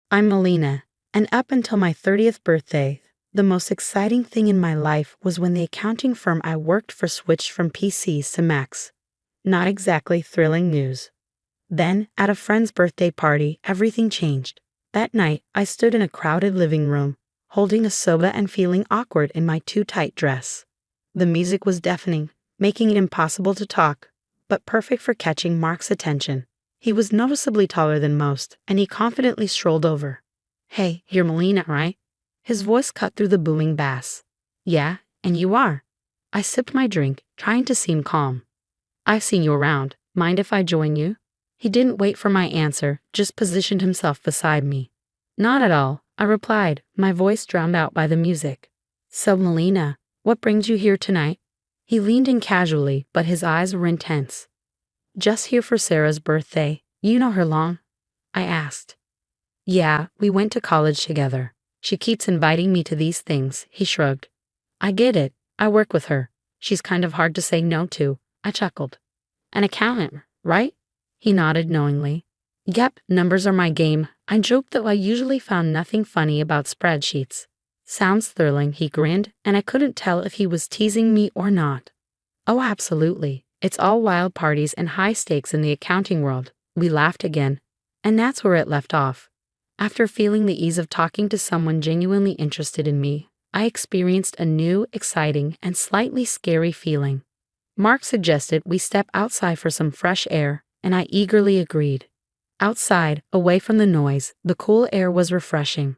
I'm Melina, and up until my 30th birthday, the most exciting thing in my life was when the accounting firm I worked for switched from PCs to Macs. Not exactly thrilling news. Then, at a friend's birthday party, everything changed. That night, I stood in a crowded living room, holding a soda and feeling awkward in my too tight dress. The music was deafening, making it impossible to talk, but perfect for catching Mark's attention. He was noticeably taller than most, and he confidently strolled over. "Hey, you're Melina, right?" His voice cut through the booming bass. "Yeah, and you are." I sipped my drink, trying to seem calm. "I've seen you around. Mind if I join you?" He didn't wait for my answer, just positioned himself beside me. "Not at all," I replied, my voice drowned out by the music. "So, Melina, what brings you here tonight?" He leaned in casually, but his eyes were intense. "Just here for Sarah's birthday. You know her long?" I asked. "Yeah, we went to college together. She keeps inviting me to these things," he shrugged. "I get it. I work with her. She's kind of hard to say no to," I chuckled. "An accountant, right?" He nodded knowingly. "Yep, numbers are my game." I joked that I usually found nothing funny about spreadsheets. "Sounds thrilling," he grinned, and I couldn't tell if he was teasing me or not. "Oh, absolutely. It's all wild parties and high stakes in the accounting world." We laughed again, and that's where it left off. After feeling the ease of talking to someone genuinely interested in me, I experienced a new, exciting, and slightly scary feeling. Mark suggested we step outside for some fresh air, and I eagerly agreed. Outside, away from the noise, the cool air was refreshing.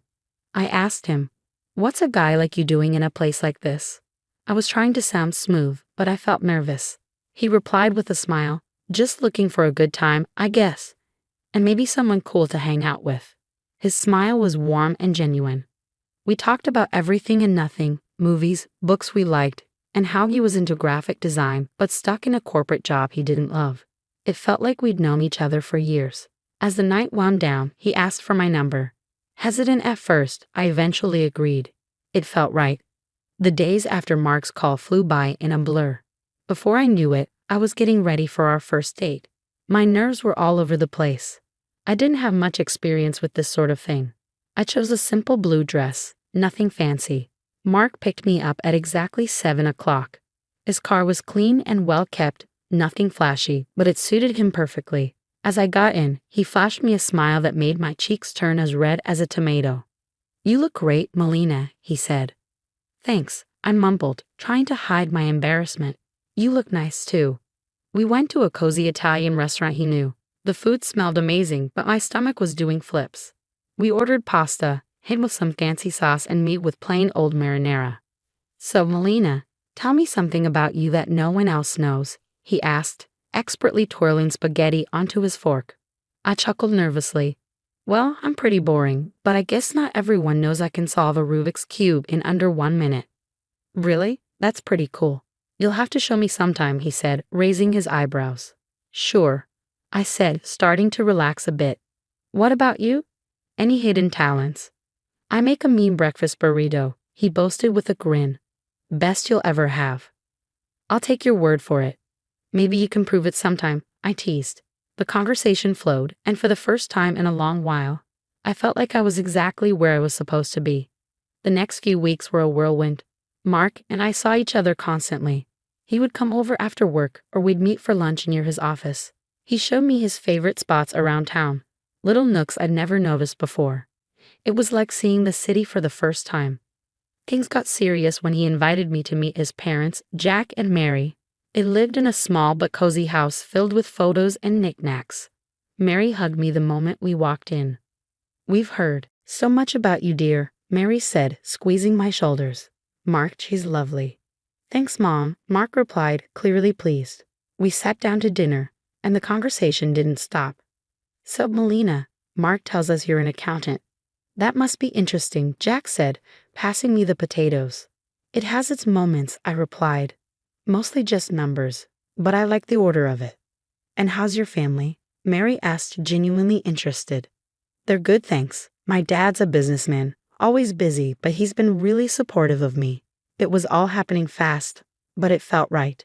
I asked him, "What's a guy like you doing in a place like this?" I was trying to sound smooth, but I felt nervous. He replied with a smile, "Just looking for a good time, I guess. And maybe someone cool to hang out with." His smile was warm and genuine. We talked about everything and nothing, movies, books we liked, and how he was into graphic design but stuck in a corporate job he didn't love. It felt like we'd known each other for years. As the night wound down, he asked for my number. Hesitant at first, I eventually agreed. It felt right. The days after Mark's call flew by in a blur. Before I knew it, I was getting ready for our first date. My nerves were all over the place. I didn't have much experience with this sort of thing. I chose a simple blue dress, nothing fancy. Mark picked me up at exactly 7 o'clock. His car was clean and well kept, nothing flashy, but it suited him perfectly. As I got in, he flashed me a smile that made my cheeks turn as red as a tomato. "You look great, Melina," he said. "Thanks," I mumbled, trying to hide my embarrassment. "You look nice too." We went to a cozy Italian restaurant he knew. The food smelled amazing, but my stomach was doing flips. We ordered pasta, hit with some fancy sauce, and meat with plain old marinara. "So, Melina, tell me something about you that no one else knows," he asked, expertly twirling spaghetti onto his fork. I chuckled nervously. "Well, I'm pretty boring, but I guess not everyone knows I can solve a Rubik's Cube in under 1 minute." "Really? That's pretty cool. You'll have to show me sometime," he said, raising his eyebrows. "Sure," I said, starting to relax a bit. "What about you? Any hidden talents?" "I make a mean breakfast burrito," he boasted with a grin. "Best you'll ever have." "I'll take your word for it. Maybe you can prove it sometime," I teased. The conversation flowed, and for the first time in a long while, I felt like I was exactly where I was supposed to be. The next few weeks were a whirlwind. Mark and I saw each other constantly. He would come over after work, or we'd meet for lunch near his office. He showed me his favorite spots around town, little nooks I'd never noticed before. It was like seeing the city for the first time. Things got serious when he invited me to meet his parents, Jack and Mary. They lived in a small but cozy house filled with photos and knickknacks. Mary hugged me the moment we walked in. "We've heard so much about you, dear," Mary said, squeezing my shoulders. "Mark, she's lovely." "Thanks, Mom," Mark replied, clearly pleased. We sat down to dinner, and the conversation didn't stop. "So, Melina, Mark tells us you're an accountant." "That must be interesting," Jack said, passing me the potatoes. "It has its moments," I replied. "Mostly just numbers, but I like the order of it." "And how's your family?" Mary asked, genuinely interested. "They're good, thanks. My dad's a businessman, always busy, but he's been really supportive of me." It was all happening fast, but it felt right.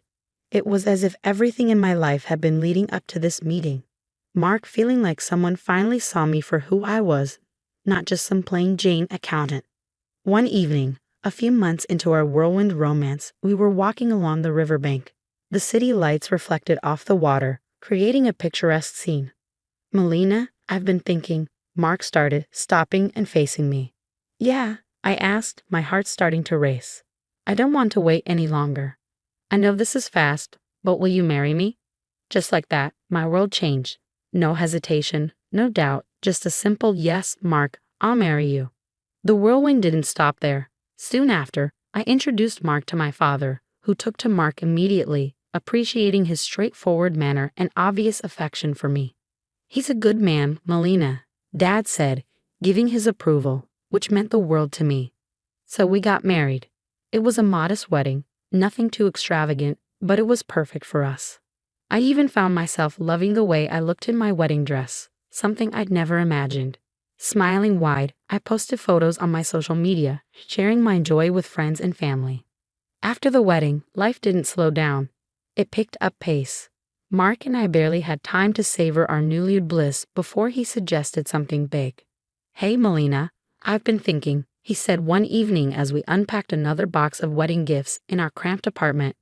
It was as if everything in my life had been leading up to this meeting. Mark feeling like someone finally saw me for who I was, not just some plain Jane accountant. One evening, a few months into our whirlwind romance, we were walking along the riverbank. The city lights reflected off the water, creating a picturesque scene. "Melina, I've been thinking," Mark started, stopping and facing me. "Yeah," I asked, my heart starting to race. "I don't want to wait any longer. I know this is fast, but will you marry me?" Just like that, my world changed. No hesitation, no doubt, just a simple yes, Mark, I'll marry you. The whirlwind didn't stop there. Soon after, I introduced Mark to my father, who took to Mark immediately, appreciating his straightforward manner and obvious affection for me. "He's a good man, Melina," Dad said, giving his approval, which meant the world to me. So we got married. It was a modest wedding, nothing too extravagant, but it was perfect for us. I even found myself loving the way I looked in my wedding dress, something I'd never imagined. Smiling wide, I posted photos on my social media, sharing my joy with friends and family. After the wedding, life didn't slow down. It picked up pace. Mark and I barely had time to savor our newlywed bliss before he suggested something big. "Hey, Melina, I've been thinking," he said one evening as we unpacked another box of wedding gifts in our cramped apartment.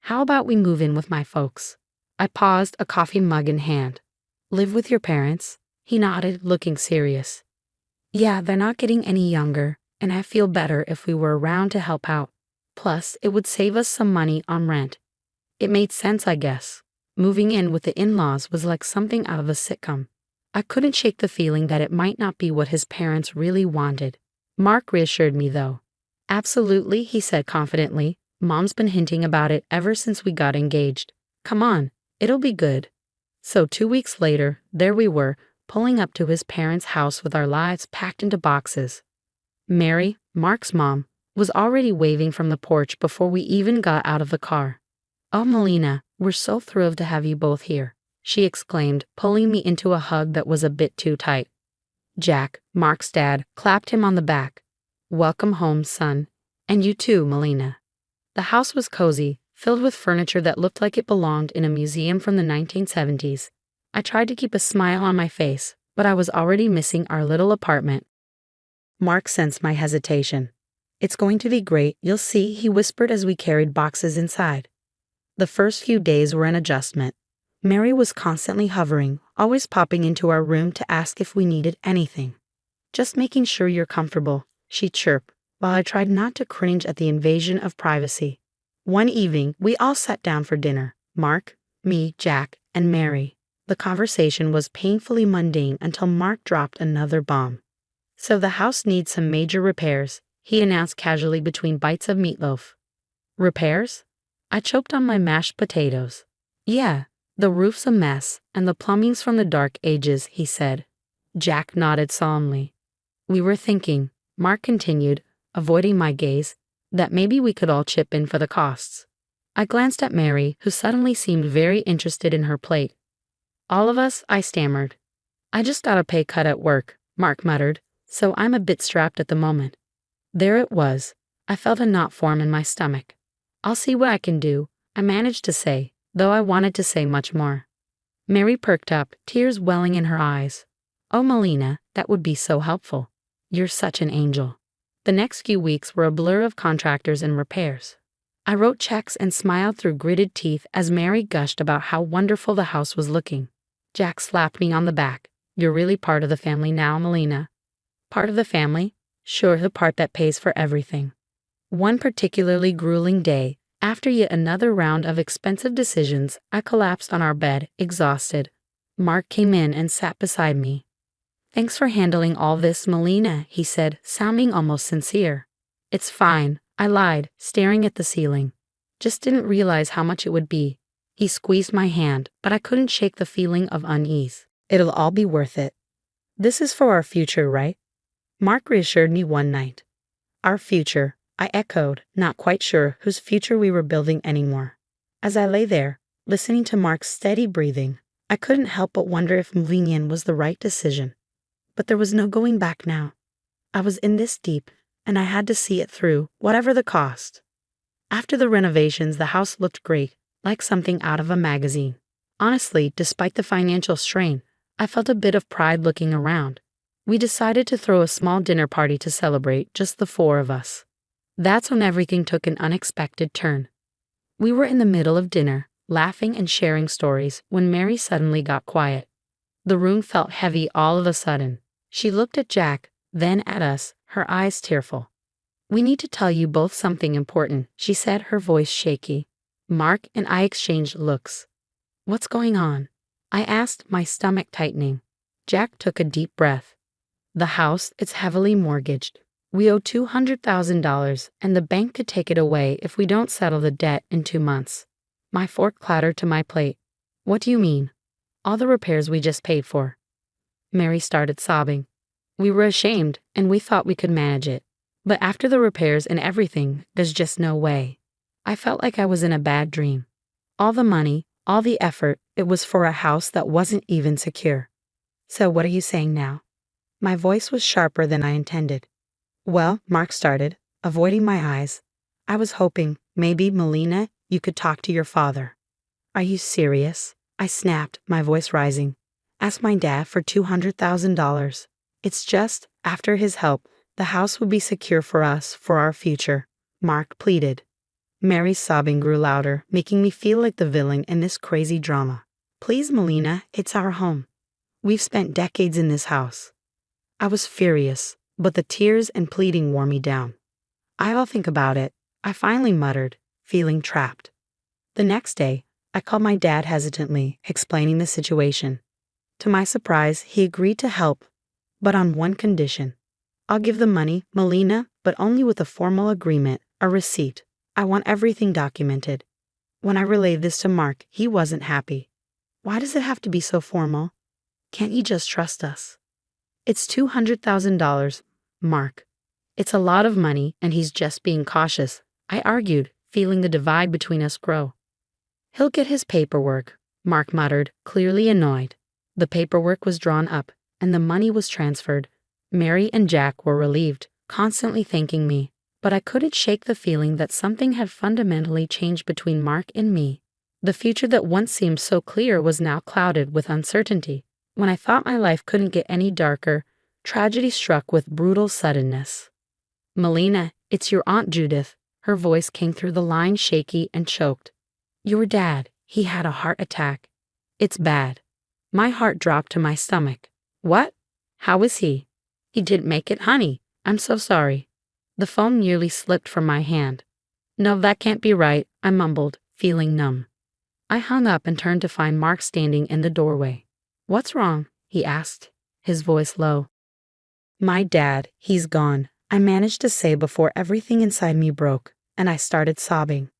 "How about we move in with my folks?" I paused, a coffee mug in hand. "Live with your parents?" He nodded, looking serious. "Yeah, they're not getting any younger, and I feel better if we were around to help out. Plus, it would save us some money on rent." It made sense, I guess. Moving in with the in-laws was like something out of a sitcom. I couldn't shake the feeling that it might not be what his parents really wanted. Mark reassured me, though. "Absolutely," he said confidently. "Mom's been hinting about it ever since we got engaged. Come on, it'll be good." So 2 weeks later, there we were, pulling up to his parents' house with our lives packed into boxes. Mary, Mark's mom, was already waving from the porch before we even got out of the car. "Oh, Melina, we're so thrilled to have you both here," she exclaimed, pulling me into a hug that was a bit too tight. Jack, Mark's dad, clapped him on the back. "Welcome home, son. And you too, Melina." The house was cozy, filled with furniture that looked like it belonged in a museum from the 1970s. I tried to keep a smile on my face, but I was already missing our little apartment. Mark sensed my hesitation. "It's going to be great, you'll see," he whispered as we carried boxes inside. The first few days were an adjustment. Mary was constantly hovering, always popping into our room to ask if we needed anything. "Just making sure you're comfortable," she chirped, while I tried not to cringe at the invasion of privacy. One evening, we all sat down for dinner. Mark, me, Jack, and Mary. The conversation was painfully mundane until Mark dropped another bomb. "So the house needs some major repairs," he announced casually between bites of meatloaf. "Repairs?" I choked on my mashed potatoes. "Yeah, the roof's a mess, and the plumbing's from the dark ages," he said. Jack nodded solemnly. "We were thinking," Mark continued, avoiding my gaze, "that maybe we could all chip in for the costs." I glanced at Mary, who suddenly seemed very interested in her plate. "All of us?" I stammered. "I just got a pay cut at work," Mark muttered, "so I'm a bit strapped at the moment." There it was. I felt a knot form in my stomach. "I'll see what I can do," I managed to say, though I wanted to say much more. Mary perked up, tears welling in her eyes. "Oh, Melina, that would be so helpful. You're such an angel." The next few weeks were a blur of contractors and repairs. I wrote checks and smiled through gritted teeth as Mary gushed about how wonderful the house was looking. Jack slapped me on the back. "You're really part of the family now, Melina." "Part of the family?" "Sure, the part that pays for everything." One particularly grueling day, after yet another round of expensive decisions, I collapsed on our bed, exhausted. Mark came in and sat beside me. "Thanks for handling all this, Melina," he said, sounding almost sincere. "It's fine," I lied, staring at the ceiling. "Just didn't realize how much it would be." He squeezed my hand, but I couldn't shake the feeling of unease. "It'll all be worth it. This is for our future, right?" Mark reassured me one night. "Our future," I echoed, not quite sure whose future we were building anymore. As I lay there, listening to Mark's steady breathing, I couldn't help but wonder if moving in was the right decision. But there was no going back now. I was in this deep, and I had to see it through, whatever the cost. After the renovations, the house looked great, like something out of a magazine. Honestly, despite the financial strain, I felt a bit of pride looking around. We decided to throw a small dinner party to celebrate, just the four of us. That's when everything took an unexpected turn. We were in the middle of dinner, laughing and sharing stories, when Mary suddenly got quiet. The room felt heavy all of a sudden. She looked at Jack, then at us, her eyes tearful. "We need to tell you both something important," she said, her voice shaky. Mark and I exchanged looks. "What's going on?" I asked, my stomach tightening. Jack took a deep breath. "The house, it's heavily mortgaged. We owe $200,000, and the bank could take it away if we don't settle the debt in 2 months. My fork clattered to my plate. "What do you mean?" "All the repairs we just paid for." Mary started sobbing. "We were ashamed, and we thought we could manage it. But after the repairs and everything, there's just no way." I felt like I was in a bad dream. All the money, all the effort, it was for a house that wasn't even secure. "So what are you saying now?" My voice was sharper than I intended. "Well," Mark started, avoiding my eyes, "I was hoping, maybe, Melina, you could talk to your father." "Are you serious?" I snapped, my voice rising. "Ask my dad for $200,000. It's just, after his help, the house would be secure for us, for our future," Mark pleaded. Mary's sobbing grew louder, making me feel like the villain in this crazy drama. "Please, Melina, it's our home. We've spent decades in this house." I was furious, but the tears and pleading wore me down. "I'll think about it," I finally muttered, feeling trapped. The next day, I called my dad hesitantly, explaining the situation. To my surprise, he agreed to help, but on one condition. "I'll give the money, Melina, but only with a formal agreement, a receipt. I want everything documented." When I relayed this to Mark, he wasn't happy. "Why does it have to be so formal? Can't you just trust us?" "It's $200,000, Mark. It's a lot of money, and he's just being cautious," I argued, feeling the divide between us grow. "He'll get his paperwork," Mark muttered, clearly annoyed. The paperwork was drawn up, and the money was transferred. Mary and Jack were relieved, constantly thanking me, but I couldn't shake the feeling that something had fundamentally changed between Mark and me. The future that once seemed so clear was now clouded with uncertainty. When I thought my life couldn't get any darker, tragedy struck with brutal suddenness. "Melina, it's your Aunt Judith." Her voice came through the line shaky and choked. "Your dad, he had a heart attack. It's bad." My heart dropped to my stomach. "What? How is he?" "He didn't make it, honey. I'm so sorry." The phone nearly slipped from my hand. "No, that can't be right," I mumbled, feeling numb. I hung up and turned to find Mark standing in the doorway. "What's wrong?" he asked, his voice low. "My dad, he's gone," I managed to say before everything inside me broke, and I started sobbing.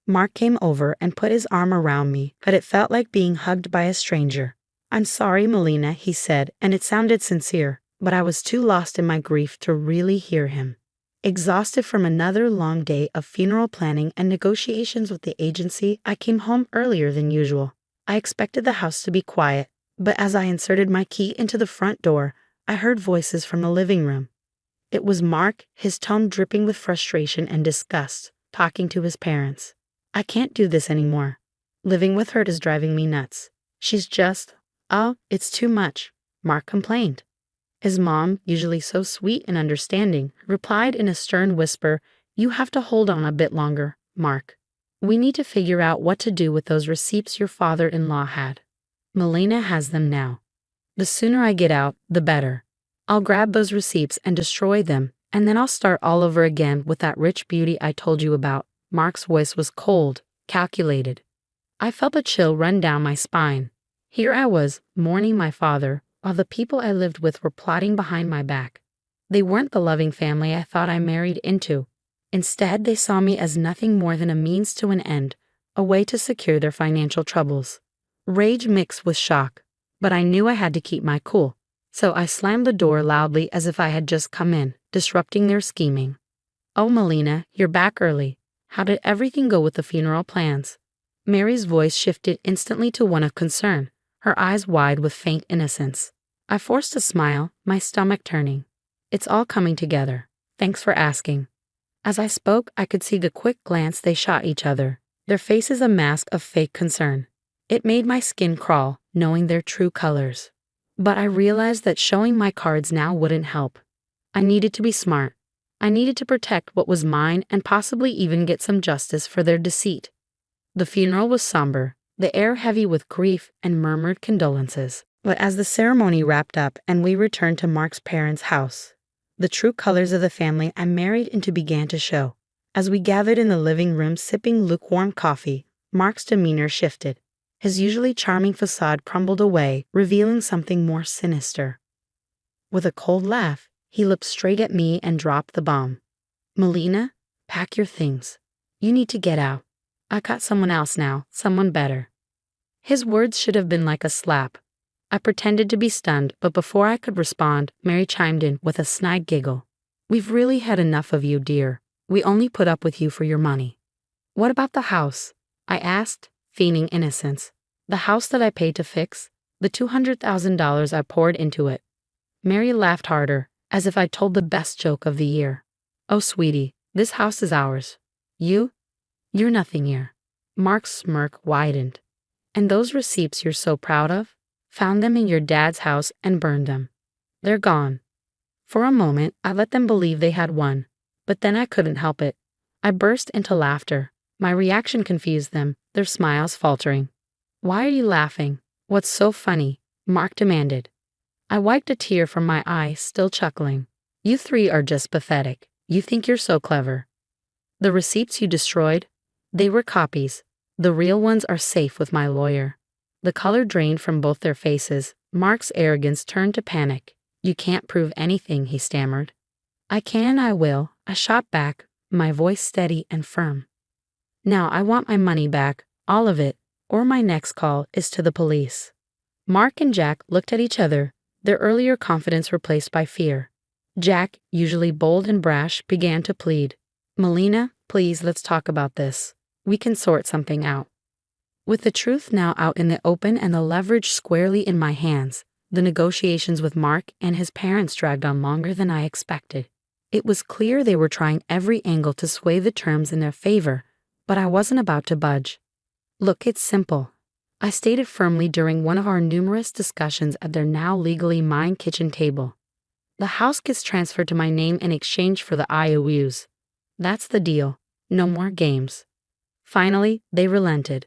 Mark came over and put his arm around me, but it felt like being hugged by a stranger. "I'm sorry, Melina," he said, and it sounded sincere, but I was too lost in my grief to really hear him. Exhausted from another long day of funeral planning and negotiations with the agency, I came home earlier than usual. I expected the house to be quiet, but as I inserted my key into the front door, I heard voices from the living room. It was Mark, his tone dripping with frustration and disgust, talking to his parents. "I can't do this anymore. Living with her is driving me nuts. She's just, oh, it's too much," Mark complained. His mom, usually so sweet and understanding, replied in a stern whisper, "You have to hold on a bit longer, Mark. We need to figure out what to do with those receipts your father-in-law had. Melina has them now. The sooner I get out, the better. I'll grab those receipts and destroy them, and then I'll start all over again with that rich beauty I told you about." Mark's voice was cold, calculated. I felt a chill run down my spine. Here I was, mourning my father, while the people I lived with were plotting behind my back. They weren't the loving family I thought I married into. Instead, they saw me as nothing more than a means to an end, a way to secure their financial troubles. Rage mixed with shock, but I knew I had to keep my cool, so I slammed the door loudly as if I had just come in, disrupting their scheming. "Oh, Melina, you're back early. How did everything go with the funeral plans?" Mary's voice shifted instantly to one of concern, her eyes wide with faint innocence. I forced a smile, my stomach turning. "It's all coming together. Thanks for asking." As I spoke, I could see the quick glance they shot each other, their faces a mask of fake concern. It made my skin crawl, knowing their true colors. But I realized that showing my cards now wouldn't help. I needed to be smart. I needed to protect what was mine and possibly even get some justice for their deceit. The funeral was somber, the air heavy with grief and murmured condolences. But as the ceremony wrapped up and we returned to Mark's parents' house, the true colors of the family I married into began to show. As we gathered in the living room sipping lukewarm coffee, Mark's demeanor shifted. His usually charming facade crumbled away, revealing something more sinister. With a cold laugh, he looked straight at me and dropped the bomb. "Melina, pack your things. You need to get out. I got someone else now, someone better." His words should have been like a slap. I pretended to be stunned, but before I could respond, Mary chimed in with a snide giggle. "We've really had enough of you, dear. We only put up with you for your money." "What about the house?" I asked, feigning innocence. "The house that I paid to fix? The $200,000 I poured into it?" Mary laughed harder, as if I told the best joke of the year. "Oh, sweetie, this house is ours. You're nothing here." Mark's smirk widened. "And those receipts you're so proud of? Found them in your dad's house and burned them. They're gone." For a moment, I let them believe they had won, but then I couldn't help it. I burst into laughter. My reaction confused them, their smiles faltering. "Why are you laughing? What's so funny?" Mark demanded. I wiped a tear from my eye, still chuckling. "You three are just pathetic. You think you're so clever. The receipts you destroyed? They were copies. The real ones are safe with my lawyer." The color drained from both their faces. Mark's arrogance turned to panic. "You can't prove anything," he stammered. "I can, I will," I shot back, my voice steady and firm. "Now I want my money back, all of it, or my next call is to the police." Mark and Jack looked at each other, their earlier confidence replaced by fear. Jack, usually bold and brash, began to plead. "Melina, please, let's talk about this. We can sort something out." With the truth now out in the open and the leverage squarely in my hands, the negotiations with Mark and his parents dragged on longer than I expected. It was clear they were trying every angle to sway the terms in their favor, but I wasn't about to budge. "Look, it's simple," I stated firmly during one of our numerous discussions at their now legally mine kitchen table. "The house gets transferred to my name in exchange for the IOUs. That's the deal. No more games." Finally, they relented.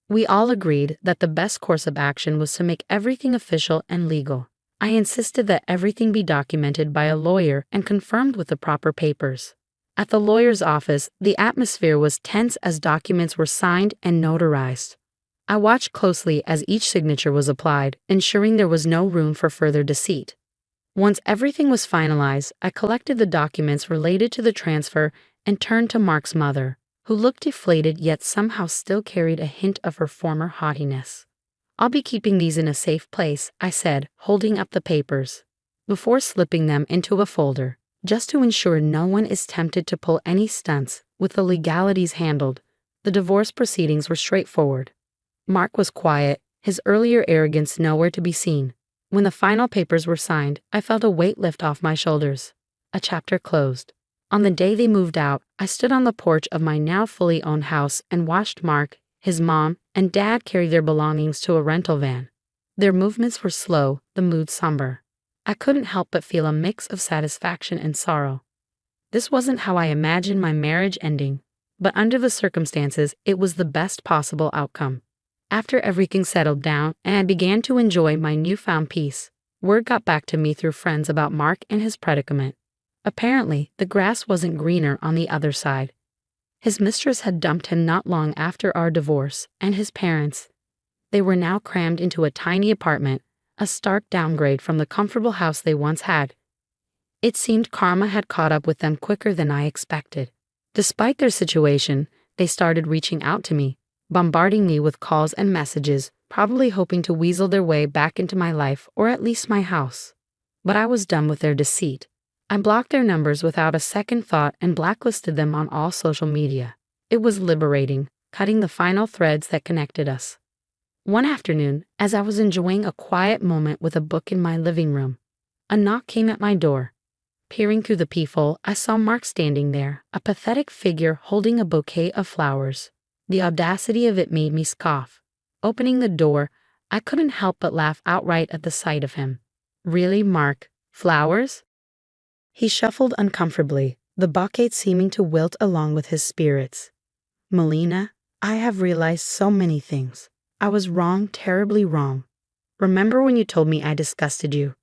We all agreed that the best course of action was to make everything official and legal. I insisted that everything be documented by a lawyer and confirmed with the proper papers. At the lawyer's office, the atmosphere was tense as documents were signed and notarized. I watched closely as each signature was applied, ensuring there was no room for further deceit. Once everything was finalized, I collected the documents related to the transfer and turned to Mark's mother, who looked deflated yet somehow still carried a hint of her former haughtiness. "I'll be keeping these in a safe place," I said, holding up the papers, before slipping them into a folder, just to ensure no one is tempted to pull any stunts. With the legalities handled, the divorce proceedings were straightforward. Mark was quiet, his earlier arrogance nowhere to be seen. When the final papers were signed, I felt a weight lift off my shoulders. A chapter closed. On the day they moved out, I stood on the porch of my now fully owned house and watched Mark, his mom, and dad carry their belongings to a rental van. Their movements were slow, the mood somber. I couldn't help but feel a mix of satisfaction and sorrow. This wasn't how I imagined my marriage ending, but under the circumstances, it was the best possible outcome. After everything settled down and I began to enjoy my newfound peace, word got back to me through friends about Mark and his predicament. Apparently, the grass wasn't greener on the other side. His mistress had dumped him not long after our divorce, and his parents. They were now crammed into a tiny apartment, a stark downgrade from the comfortable house they once had. It seemed karma had caught up with them quicker than I expected. Despite their situation, they started reaching out to me, bombarding me with calls and messages, probably hoping to weasel their way back into my life or at least my house. But I was done with their deceit. I blocked their numbers without a second thought and blacklisted them on all social media. It was liberating, cutting the final threads that connected us. One afternoon, as I was enjoying a quiet moment with a book in my living room, a knock came at my door. Peering through the peephole, I saw Mark standing there, a pathetic figure holding a bouquet of flowers. The audacity of it made me scoff. Opening the door, I couldn't help but laugh outright at the sight of him. Really, Mark? Flowers? He shuffled uncomfortably, the bouquet seeming to wilt along with his spirits. Melina, I have realized so many things. I was wrong, terribly wrong. Remember when you told me I disgusted you?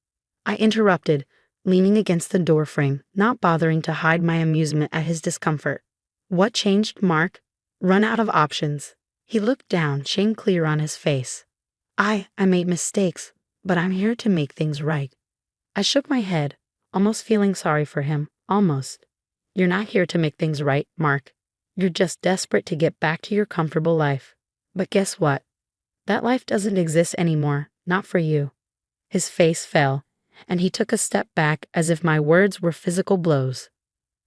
I interrupted, leaning against the doorframe, not bothering to hide my amusement at his discomfort. What changed, Mark? Run out of options. He looked down, shame clear on his face. I made mistakes, but I'm here to make things right. I shook my head, almost feeling sorry for him, almost. You're not here to make things right, Mark. You're just desperate to get back to your comfortable life. But guess what? That life doesn't exist anymore, not for you. His face fell, and he took a step back as if my words were physical blows.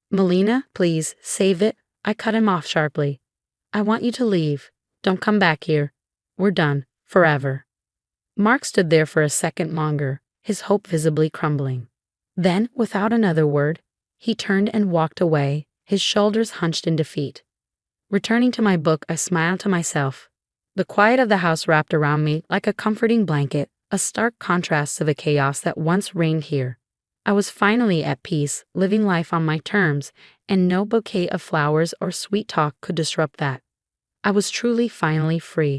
Melina, please, save it. I cut him off sharply. I want you to leave. Don't come back here. We're done, forever. Mark stood there for a second longer, his hope visibly crumbling. Then, without another word, he turned and walked away, his shoulders hunched in defeat. Returning to my book, I smiled to myself. The quiet of the house wrapped around me like a comforting blanket, a stark contrast to the chaos that once reigned here. I was finally at peace, living life on my terms, and no bouquet of flowers or sweet talk could disrupt that. I was truly finally free.